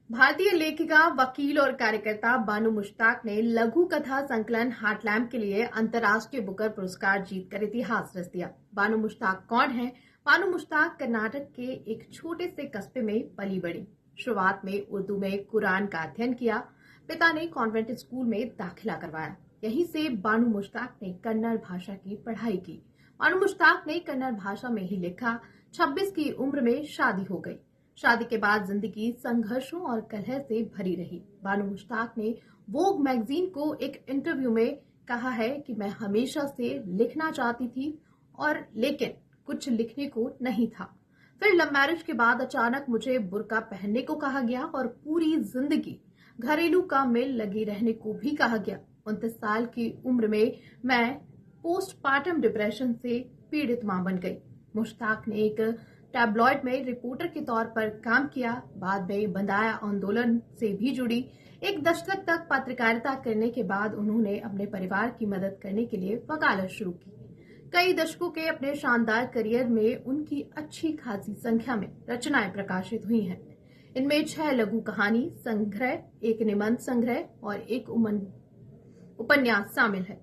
भारतीय लेखिका, वकील और कार्यकर्ता बानू मुश्ताक ने लघु कथा संकलन हार्टलैम्प के लिए अंतर्राष्ट्रीय बुकर पुरस्कार जीतकर इतिहास रच दिया। बानू मुश्ताक कौन है? बानू मुश्ताक कर्नाटक के एक छोटे से कस्बे में पली बड़ी। शुरुआत में उर्दू में कुरान का अध्ययन किया। पिता ने कॉन्वेंट स्कूल में दाखिला करवाया। यहीं से बानू मुश्ताक ने कन्नड़ भाषा की पढ़ाई की। बानू मुश्ताक ने कन्नड़ भाषा में ही लिखा। 26 की उम्र में शादी हो गई। शादी के बाद जिंदगी संघर्षों और कलह से भरी रही। बानू मुश्ताक ने वोग मैगजीन को एक इंटरव्यू में कहा है कि मैं हमेशा से लिखना चाहती थी और लेकिन कुछ लिखने को नहीं था। फिर लव मैरिज के बाद अचानक मुझे बुर्का पहनने को कहा गया और पूरी जिंदगी घरेलू काम में लगे रहने को भी कहा गया। 29 साल की उम्र में मैं पोस्टपार्टम डिप्रेशन से पीड़ित मां बन गई। मुश्ताक ने एक टैब्लॉइड में रिपोर्टर के तौर पर काम किया। बाद में बंदाया आंदोलन से भी जुड़ी। एक दशक तक पत्रकारिता करने के बाद उन्होंने अपने परिवार की मदद करने के लिए वकालत शुरू की। कई दशकों के अपने शानदार करियर में उनकी अच्छी खासी संख्या में रचनाएं प्रकाशित हुई हैं। इनमें 6 लघु कहानी संग्रह, एक निबंध संग्रह और एक उपन्यास शामिल है।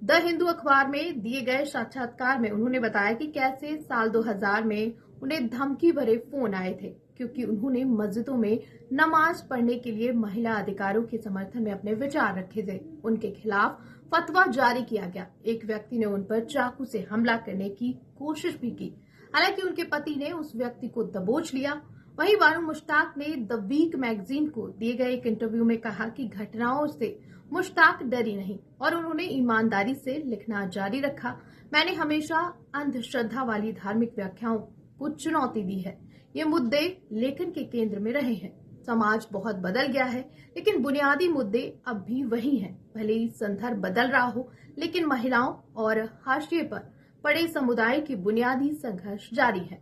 द हिंदू अखबार में दिए गए साक्षात्कार में उन्होंने बताया कि कैसे साल 2000 में उन्हें धमकी भरे फोन आए थे क्योंकि उन्होंने मस्जिदों में नमाज पढ़ने के लिए महिला अधिकारों के समर्थन में अपने विचार रखे थे। उनके खिलाफ फतवा जारी किया गया। एक व्यक्ति ने उन पर चाकू से हमला करने की कोशिश भी की। हालांकि उनके पति ने उस व्यक्ति को दबोच लिया। वहीं बानू मुश्ताक ने द वीक मैगजीन को दिए गए एक इंटरव्यू में कहा कि घटनाओं से मुश्ताक डरी नहीं और उन्होंने ईमानदारी से लिखना जारी रखा। मैंने हमेशा अंधश्रद्धा वाली धार्मिक व्याख्याओं को चुनौती दी है। ये मुद्दे लेखन के केंद्र में रहे हैं। समाज बहुत बदल गया है लेकिन बुनियादी मुद्दे अब भी वही हैं। भले ही संदर्भ बदल रहा हो लेकिन महिलाओं और हाशिए पर पड़े समुदाय की बुनियादी संघर्ष जारी है।